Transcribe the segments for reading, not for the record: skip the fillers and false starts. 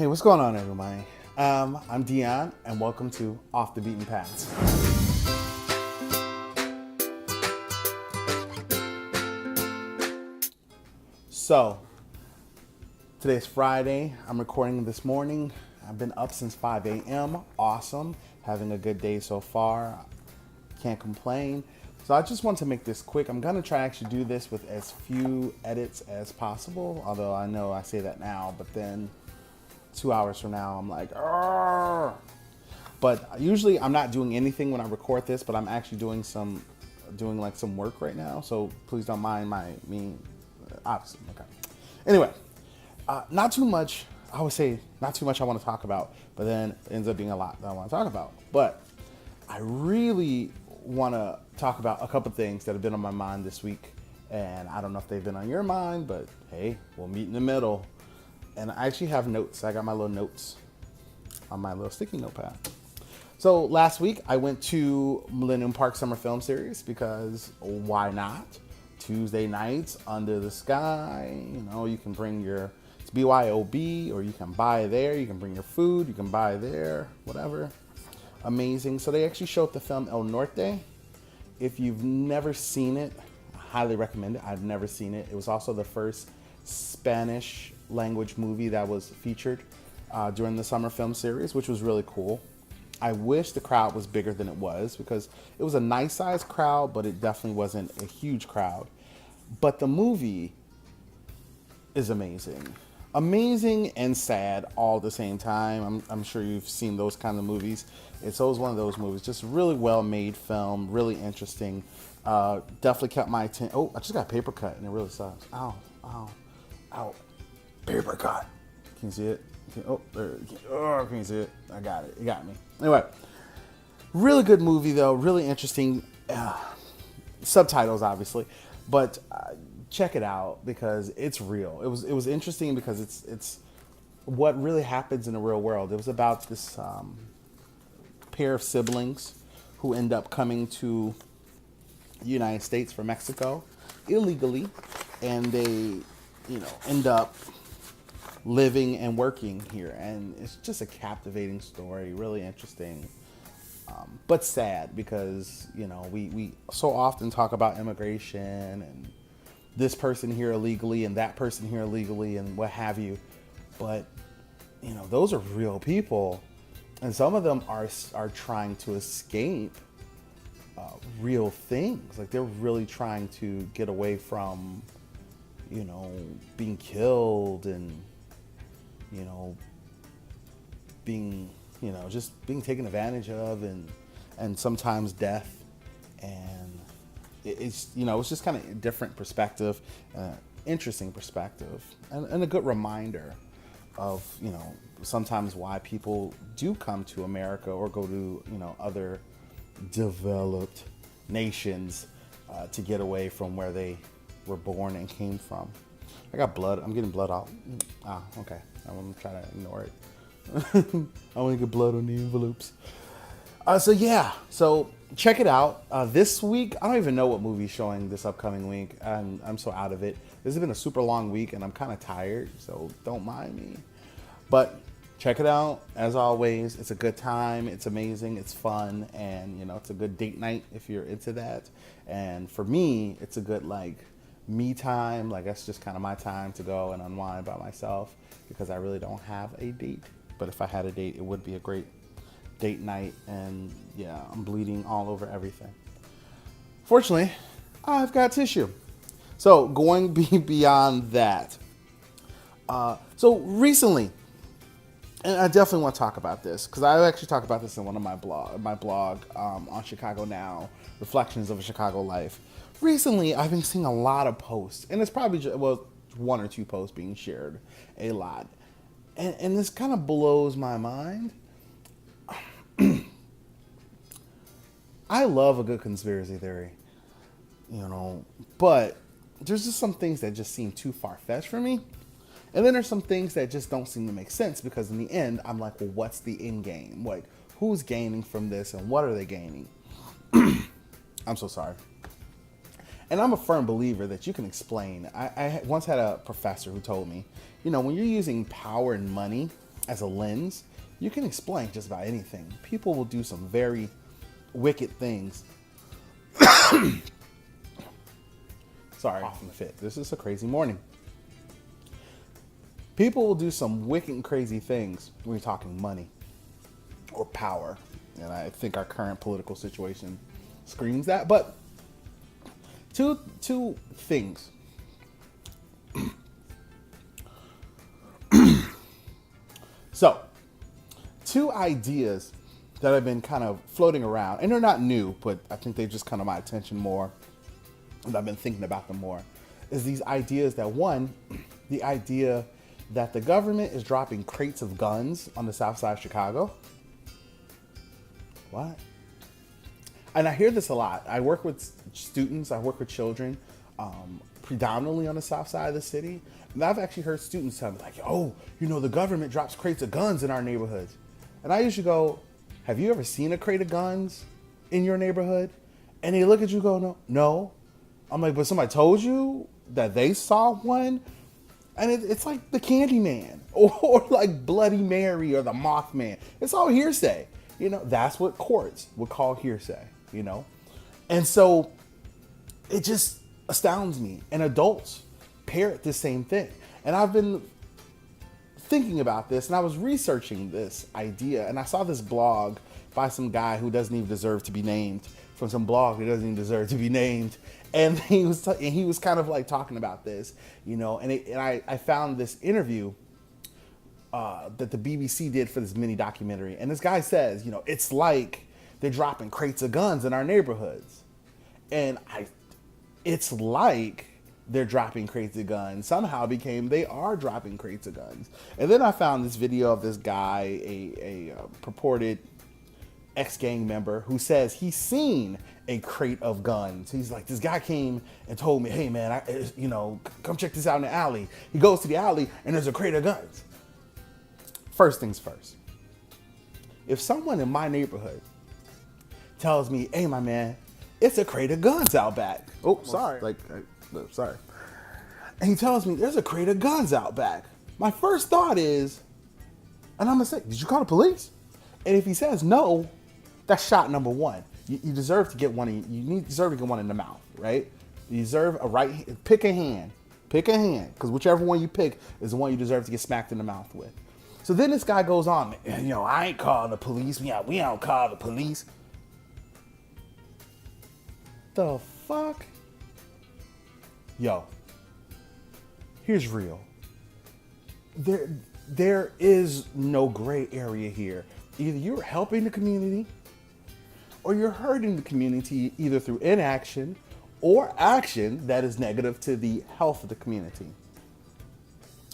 Hey, what's going on, everybody? I'm Dion, and welcome to Off the Beaten Paths. So, today's Friday. I'm recording this morning. I've been up since 5 a.m. Awesome. Having a good day so far. Can't complain. So I just want to make this quick. I'm going to try to actually do this with as few edits as possible. Although I know I say that now, but then 2 hours from now, I'm like, argh. But usually I'm not doing anything when I record this, but I'm actually doing some work right now. So please don't mind me, obviously. Okay. Anyway, not too much. I would say not too much I want to talk about, but then it ends up being a lot that I want to talk about. But I really want to talk about a couple things that have been on my mind this week. And I don't know if they've been on your mind, but hey, we'll meet in the middle. And I actually have notes. I got my little notes on my little sticky notepad. So last week I went to Millennium Park Summer Film Series because why not? Tuesday nights under the sky. You know, you can bring it's BYOB, or you can buy there. You can bring your food. You can buy there, whatever. Amazing. So they actually showed the film El Norte. If you've never seen it, I highly recommend it. I've never seen it. It was also the first Spanish language movie that was featured during the summer film series, which was really cool. I wish the crowd was bigger than it was because it was a nice sized crowd, but it definitely wasn't a huge crowd. But the movie is amazing. Amazing and sad all at the same time. I'm sure you've seen those kind of movies. It's always one of those movies. Just really well made film, really interesting. Definitely kept my attention. Oh, I just got a paper cut and it really sucks. Ow, ow, ow. Paper cut. Can you see it? Can you see it? I got it. It got me. Anyway, really good movie though. Really interesting. Subtitles, obviously, but check it out because it's real. It was interesting because it's what really happens in the real world. It was about this pair of siblings who end up coming to the United States from Mexico illegally, and they, end up living and working here, and it's just a captivating story, really interesting, but sad because we so often talk about immigration and this person here illegally and that person here illegally and what have you, but those are real people, and some of them are trying to escape real things. Like they're really trying to get away from being killed and being, just being taken advantage of and sometimes death. And it's just kind of a different perspective, interesting perspective, and a good reminder of, sometimes why people do come to America or go to, other developed nations to get away from where they were born and came from. I got blood. I'm getting blood out. Okay. I'm going to try to ignore it. I want to get blood on the envelopes. So check it out. This week, I don't even know what movie's showing this upcoming week. I'm so out of it. This has been a super long week, and I'm kind of tired, so don't mind me. But check it out. As always, it's a good time. It's amazing. It's fun, and it's a good date night if you're into that. And for me, it's a good me time. That's just kind of my time to go and unwind by myself because I really don't have a date. But if I had a date, it would be a great date night. And yeah, I'm bleeding all over everything. Fortunately, I've got tissue. So going beyond that. So recently, and I definitely want to talk about this because I actually talked about this in one of my blog on Chicago Now, Reflections of a Chicago Life. Recently, I've been seeing a lot of posts, and it's probably one or two posts being shared a lot. And this kind of blows my mind. I love a good conspiracy theory, but there's just some things that just seem too far-fetched for me. And then there's some things that just don't seem to make sense because in the end, I'm like, well, what's the end game? Like, who's gaining from this and what are they gaining? I'm so sorry. And I'm a firm believer that you can explain. I once had a professor who told me, when you're using power and money as a lens, you can explain just about anything. People will do some very wicked things. Sorry, off in the fit. This is a crazy morning. People will do some wicked and crazy things when you're talking money or power. And I think our current political situation screams that. But two things. So, two ideas that have been kind of floating around, and they're not new, but I think they've just come to my attention more, and I've been thinking about them more, is these ideas that, one, the idea that the government is dropping crates of guns on the south side of Chicago. What? And I hear this a lot. I work with students, I work with children, predominantly on the south side of the city. And I've actually heard students tell me, like, oh, you know, the government drops crates of guns in our neighborhoods. And I usually go, have you ever seen a crate of guns in your neighborhood? And they look at you and go, no. I'm like, but somebody told you that they saw one? And it's like the Candyman or like Bloody Mary or the Mothman. It's all hearsay. You know, that's what courts would call hearsay, you know? And so it just astounds me. And adults parrot the same thing. And I've been thinking about this, and I was researching this idea, and I saw this blog by some guy who doesn't even deserve to be named, from some blog who doesn't even deserve to be named. And he was kind of like talking about this, you know, and I found this interview that the BBC did for this mini documentary. And this guy says, you know, it's like they're dropping crates of guns in our neighborhoods. And it's like they're dropping crates of guns somehow became they are dropping crates of guns. And then I found this video of this guy, a purported ex-gang member, who says he's seen a crate of guns. He's like, this guy came and told me, hey man, come check this out in the alley. He goes to the alley and there's a crate of guns. First things first, if someone in my neighborhood tells me, hey my man, it's a crate of guns out back. Oh, sorry. Sorry. And he tells me there's a crate of guns out back. My first thought is, and I'm gonna say, did you call the police? And if he says no, that's shot number one. You deserve to get one. Deserve to get one in the mouth, right? You deserve a right. Pick a hand, because whichever one you pick is the one you deserve to get smacked in the mouth with. So then this guy goes on, you know, I ain't calling the police. We don't call the police. The fuck? Yo, here's real. There is no gray area here. Either you're helping the community or you're hurting the community, either through inaction or action that is negative to the health of the community.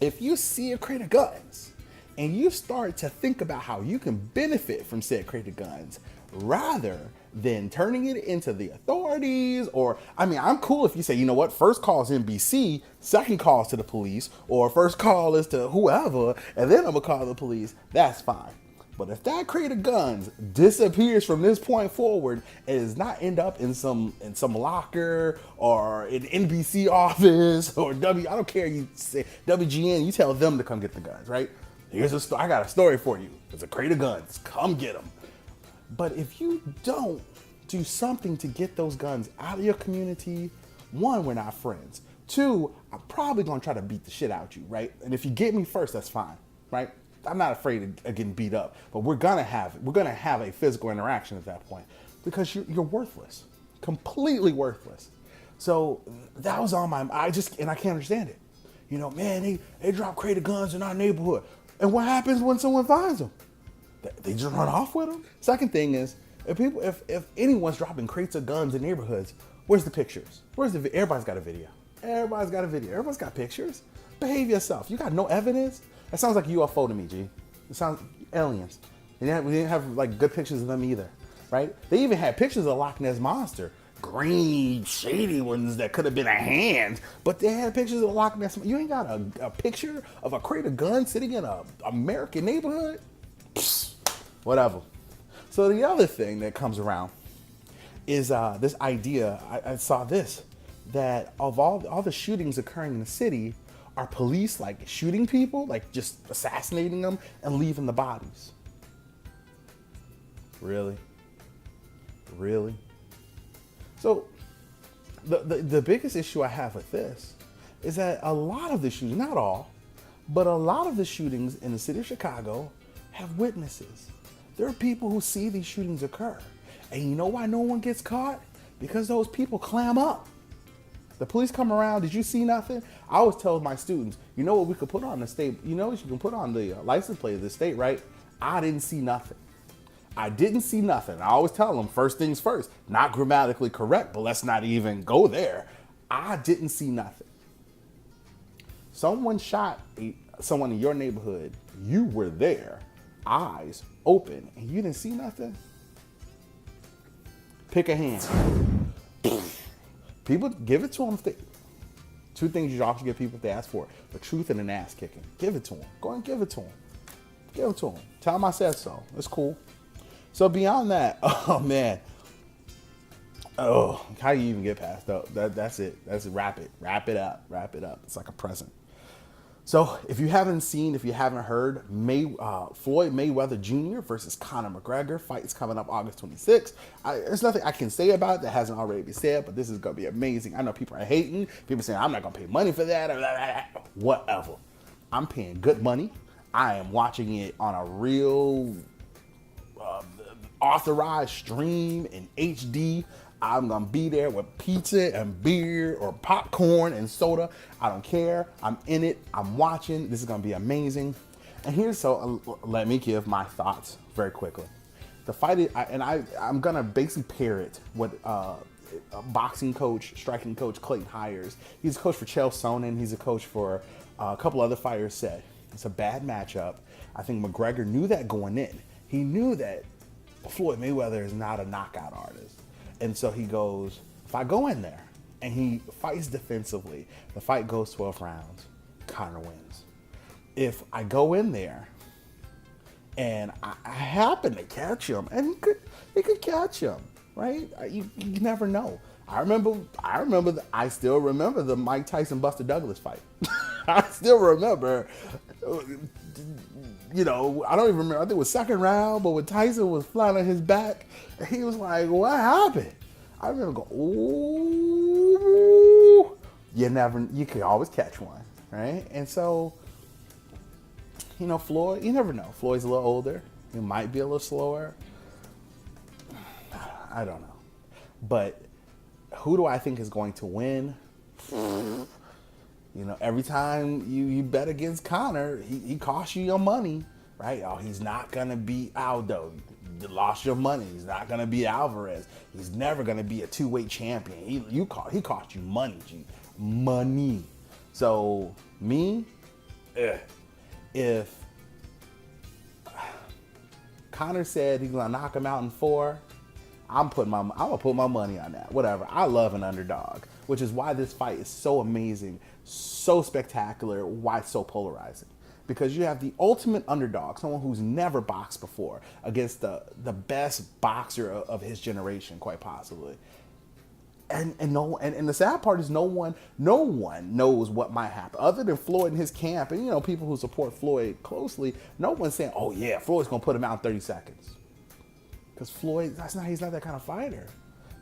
If you see a crate of guns and you start to think about how you can benefit from said crate of guns, rather than turning it into the authorities, or, I mean, I'm cool if you say, you know what, first call is NBC, second call is to the police, or first call is to whoever, and then I'm gonna call the police, that's fine. But if that crate of guns disappears from this point forward and does not end up in some locker or an NBC office or I don't care, you say WGN, you tell them to come get the guns, right? I got a story for you. There's a crate of guns, come get them. But if you don't do something to get those guns out of your community, one, we're not friends. Two, I'm probably gonna try to beat the shit out of you, right? And if you get me first, that's fine, right? I'm not afraid of getting beat up, but we're gonna have a physical interaction at that point because you're worthless, completely worthless. So that was on my, I can't understand it. You know, man, they drop crate of guns in our neighborhood. And what happens when someone finds them? They just run off with them. Second thing is, if anyone's dropping crates of guns in neighborhoods, where's the pictures? Everybody's got a video. Everybody's got pictures. Behave yourself. You got no evidence? That sounds like a UFO to me, G. It sounds aliens. We didn't have like good pictures of them either, right? They even had pictures of Loch Ness Monster. Green, shady ones that could have been a hand, but they had pictures of Loch Ness. You ain't got a picture of a crate of guns sitting in a American neighborhood? Psst, whatever. So the other thing that comes around is this idea. I saw this, that of all the shootings occurring in the city, Are police like shooting people, like just assassinating them and leaving the bodies? Really? Really? So the biggest issue I have with this is that a lot of the shootings, not all, but a lot of the shootings in the city of Chicago have witnesses. There are people who see these shootings occur. And you know why no one gets caught? Because those people clam up. The police come around, did you see nothing? I always tell my students, you know what we could put on the state, you know what you can put on the license plate of the state, right? I didn't see nothing. I didn't see nothing. I always tell them first things first, not grammatically correct, but let's not even go there. I didn't see nothing. Someone shot someone in your neighborhood. You were there, eyes open, and you didn't see nothing. Pick a hand. People, give it to them. Two things you often give people if they ask for it: the truth and an ass kicking. Give it to them. Go and give it to them. Give it to them. Tell them I said so. It's cool. So beyond that, oh man, oh, how do you even get past that? That's it. That's it. Wrap it. Wrap it up. Wrap it up. It's like a present. So if you haven't heard, Floyd Mayweather Jr. versus Conor McGregor fight is coming up August 26th. There's nothing I can say about it that hasn't already been said, but this is going to be amazing. I know people are hating. People saying, I'm not going to pay money for that. Blah, blah, blah. Whatever. I'm paying good money. I am watching it on a real authorized stream in HD. I'm going to be there with pizza and beer or popcorn and soda. I don't care. I'm in it. I'm watching. This is going to be amazing. And let me give my thoughts very quickly. The fight, I'm going to basically parrot what a boxing coach, striking coach Clayton Hires. He's a coach for Chael Sonnen. He's a coach for a couple other fighters said. It's a bad matchup. I think McGregor knew that going in. He knew that Floyd Mayweather is not a knockout artist. And so he goes, if I go in there and he fights defensively, the fight goes 12 rounds, Conor wins. If I go in there and I happen to catch him, and he could catch him, right? You never know. I still remember the Mike Tyson Buster Douglas fight. I still remember, I don't even remember. I think it was second round, but when Tyson was flat on his back, he was like, what happened? I remember going, ooh, you could always catch one, right? And so, Floyd, you never know. Floyd's a little older. He might be a little slower. I don't know. But who do I think is going to win? Every time you bet against Conor, he costs you your money, right? Oh, he's not going to beat Aldo. You lost your money. He's not going to beat Alvarez. He's never going to be a two-weight champion. He cost you money, G. Money. So, me, if Conor said he's going to knock him out in 4, I'm going to put my money on that. Whatever. I love an underdog, which is why this fight is so amazing, so spectacular, why it's so polarizing. Because you have the ultimate underdog, someone who's never boxed before, against the best boxer of his generation, quite possibly. And the sad part is no one knows what might happen other than Floyd and his camp and people who support Floyd closely. No one's saying, oh yeah, Floyd's gonna put him out in 30 seconds. Because Floyd, he's not that kind of fighter.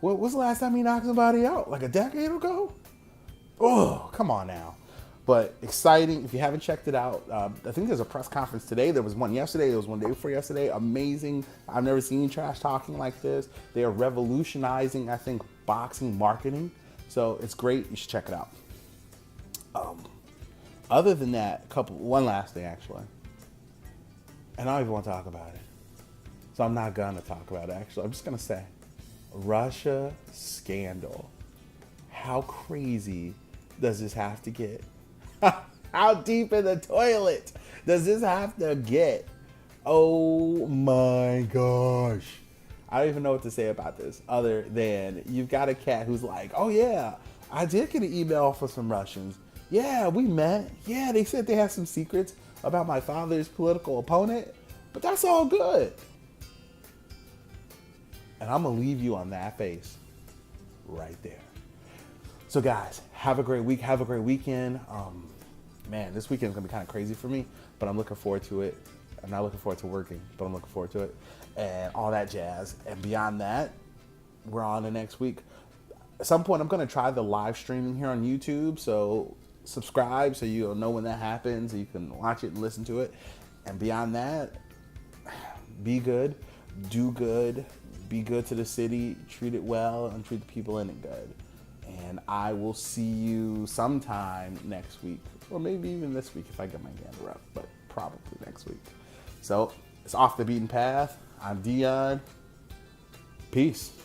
What's the last time he knocked somebody out? Like a decade ago? Oh, come on now. But exciting. If you haven't checked it out, I think there's a press conference today. There was one yesterday. There was one day before yesterday. Amazing. I've never seen trash talking like this. They are revolutionizing, I think, boxing marketing. So it's great. You should check it out. Other than that, one last thing actually. And I don't even want to talk about it. So I'm not going to talk about it actually. I'm just going to say, Russia scandal. How crazy does this have to get? How deep in the toilet does this have to get? Oh my gosh. I don't even know what to say about this other than you've got a cat who's like, oh yeah, I did get an email from some Russians. Yeah, we met. Yeah, they said they had some secrets about my father's political opponent, but that's all good. And I'm going to leave you on that face right there. So guys, have a great week. Have a great weekend. man, this weekend's gonna be kind of crazy for me, but I'm looking forward to it. I'm not looking forward to working, but I'm looking forward to it and all that jazz. And beyond that, we're on to next week. At some point, I'm gonna try the live streaming here on YouTube, so subscribe so you'll know when that happens. You can watch it and listen to it. And beyond that, be good, do good, be good to the city, treat it well, and treat the people in it good. And I will see you sometime next week, or maybe even this week if I get my gander up, but probably next week. So it's Off the Beaten Path. I'm Dion. Peace.